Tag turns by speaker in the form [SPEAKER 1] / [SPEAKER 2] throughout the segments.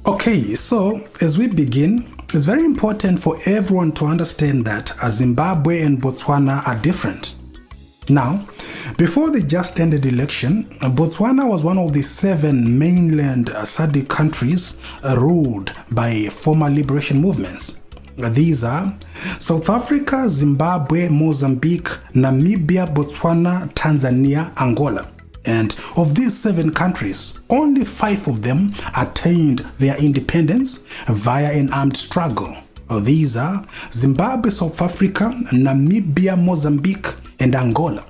[SPEAKER 1] Okay, so as we begin, it's very important for everyone to understand that Zimbabwe and Botswana are different. Now, before the just ended election, Botswana was one of the 7 mainland SADC countries ruled by former liberation movements. These are South Africa, Zimbabwe, Mozambique, Namibia, Botswana, Tanzania, Angola. And of these 7 countries, only 5 of them attained their independence via an armed struggle. These are Zimbabwe, South Africa, Namibia, Mozambique, and Angola.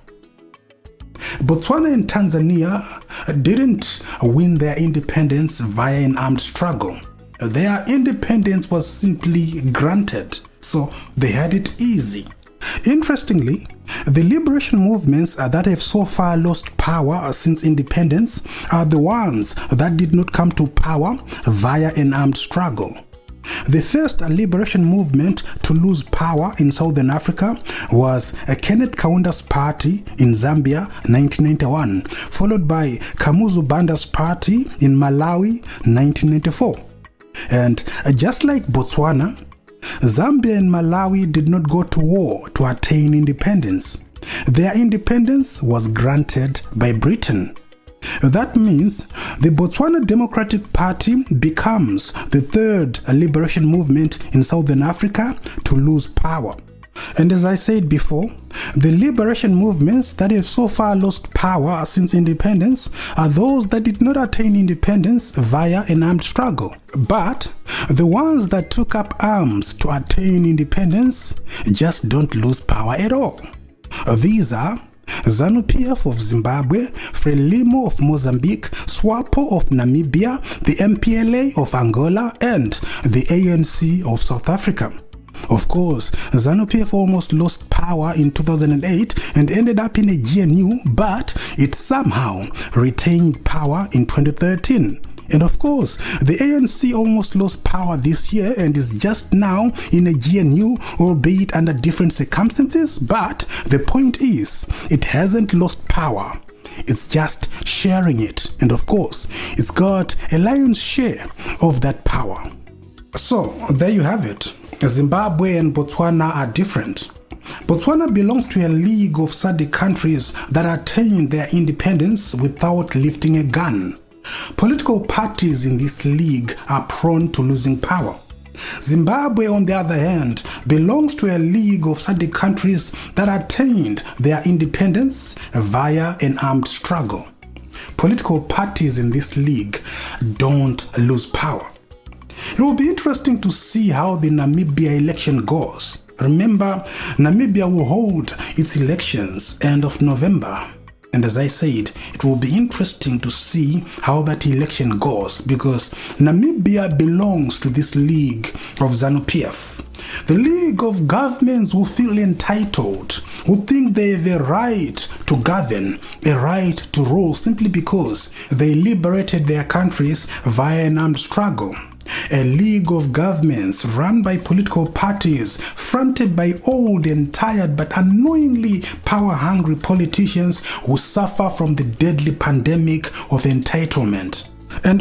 [SPEAKER 1] Botswana and Tanzania didn't win their independence via an armed struggle. Their independence was simply granted, so they had it easy. Interestingly, the liberation movements that have so far lost power since independence are the ones that did not come to power via an armed struggle. The first liberation movement to lose power in Southern Africa was Kenneth Kaunda's party in Zambia 1991, followed by Kamuzu Banda's party in Malawi 1994. And just like Botswana, Zambia and Malawi did not go to war to attain independence. Their independence was granted by Britain. That means the Botswana Democratic Party becomes the 3rd liberation movement in Southern Africa to lose power. And as I said before, the liberation movements that have so far lost power since independence are those that did not attain independence via an armed struggle. But the ones that took up arms to attain independence just don't lose power at all. These are ZANU-PF of Zimbabwe, FRELIMO of Mozambique, SWAPO of Namibia, the MPLA of Angola, and the ANC of South Africa. Of course, ZANU-PF almost lost power in 2008 and ended up in a GNU, but it somehow retained power in 2013. And of course, the ANC almost lost power this year and is just now in a GNU, albeit under different circumstances, but the point is, it hasn't lost power. It's just sharing it. And of course, it's got a lion's share of that power. So, there you have it. Zimbabwe and Botswana are different. Botswana belongs to a league of SADC countries that attained their independence without lifting a gun. Political parties in this league are prone to losing power. Zimbabwe, on the other hand, belongs to a league of SADC countries that attained their independence via an armed struggle. Political parties in this league don't lose power. It will be interesting to see how the Namibia election goes. Remember, Namibia will hold its elections end of November. And as I said, it will be interesting to see how that election goes because Namibia belongs to this league of ZANU-PF. The league of governments who feel entitled, who think they have a right to govern, a right to rule simply because they liberated their countries via an armed struggle. A league of governments run by political parties, fronted by old and tired but annoyingly power-hungry politicians who suffer from the deadly pandemic of entitlement. And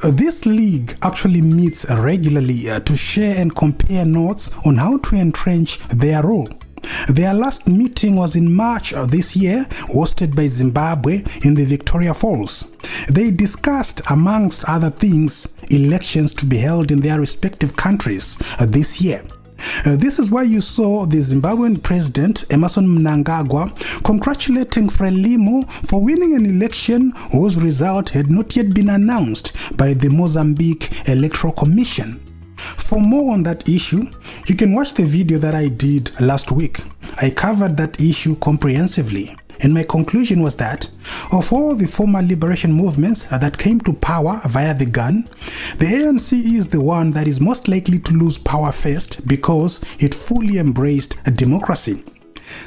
[SPEAKER 1] this league actually meets regularly to share and compare notes on how to entrench their rule. Their last meeting was in March of this year, hosted by Zimbabwe in the Victoria Falls. They discussed, amongst other things, elections to be held in their respective countries this year. This is why you saw the Zimbabwean president, Emmerson Mnangagwa, congratulating FRELIMO for winning an election whose result had not yet been announced by the Mozambique Electoral Commission. For more on that issue, you can watch the video that I did last week. I covered that issue comprehensively, and my conclusion was that of all the former liberation movements that came to power via the gun, the ANC is the one that is most likely to lose power first because it fully embraced democracy.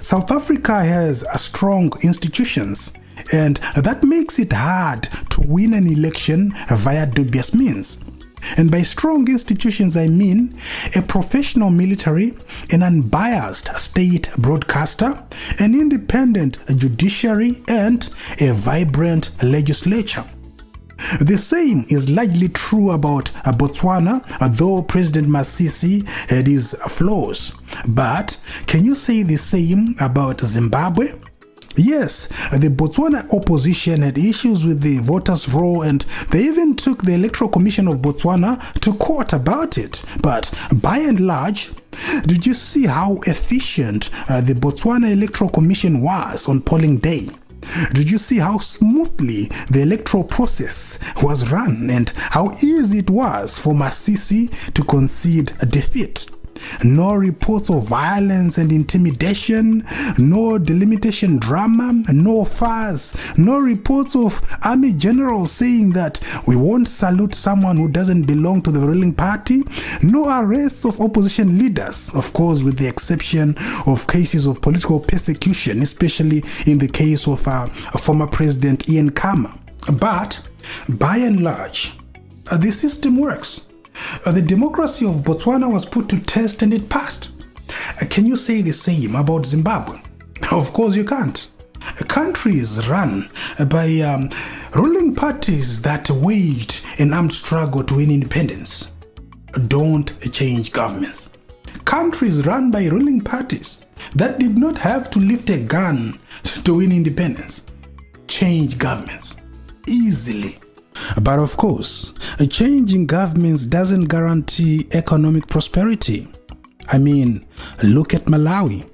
[SPEAKER 1] South Africa has strong institutions, and that makes it hard to win an election via dubious means. And by strong institutions, I mean a professional military, an unbiased state broadcaster, an independent judiciary, and a vibrant legislature. The same is largely true about Botswana, though President Masisi had his flaws. But can you say the same about Zimbabwe? Yes, the Botswana opposition had issues with the voters' roll, and they even took the Electoral Commission of Botswana to court about it. But by and large, did you see how efficient the Botswana Electoral Commission was on polling day? Did you see how smoothly the electoral process was run and how easy it was for Masisi to concede a defeat? No reports of violence and intimidation, no delimitation drama, no fuss, no reports of army generals saying that we won't salute someone who doesn't belong to the ruling party, no arrests of opposition leaders, of course with the exception of cases of political persecution, especially in the case of former President Ian Khama. But by and large, the system works. The democracy of Botswana was put to test and it passed. Can you say the same about Zimbabwe? Of course you can't. A country is run by ruling parties that waged an armed struggle to win independence. Don't change governments. Countries run by ruling parties that did not have to lift a gun to win independence. Change governments easily. But of course, changing governments doesn't guarantee economic prosperity. I mean, look at Malawi.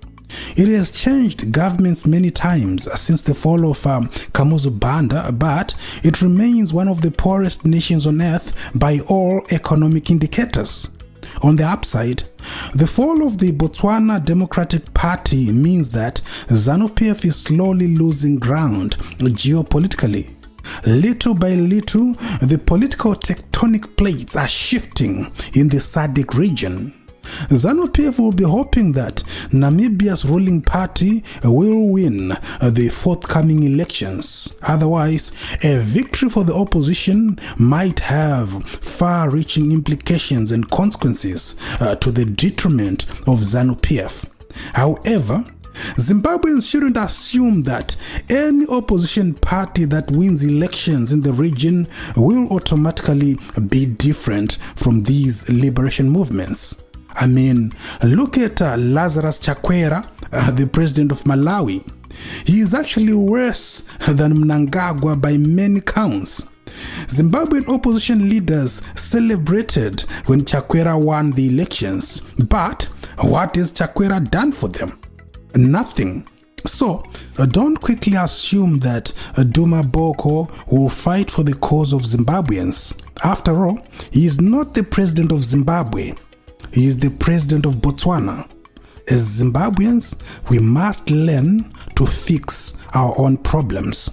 [SPEAKER 1] It has changed governments many times since the fall of Kamuzu Banda, but it remains one of the poorest nations on earth by all economic indicators. On the upside, the fall of the Botswana Democratic Party means that ZANU-PF is slowly losing ground geopolitically. Little by little, the political tectonic plates are shifting in the SADC region. ZANU-PF will be hoping that Namibia's ruling party will win the forthcoming elections. Otherwise, a victory for the opposition might have far-reaching implications and consequences to the detriment of ZANU-PF. However, Zimbabweans shouldn't assume that any opposition party that wins elections in the region will automatically be different from these liberation movements. I mean, look at Lazarus Chakwera, the president of Malawi. He is actually worse than Mnangagwa by many counts. Zimbabwean opposition leaders celebrated when Chakwera won the elections, but what has Chakwera done for them? Nothing. So, don't quickly assume that Duma Boko will fight for the cause of Zimbabweans. After all, he is not the president of Zimbabwe. He is the president of Botswana. As Zimbabweans, we must learn to fix our own problems.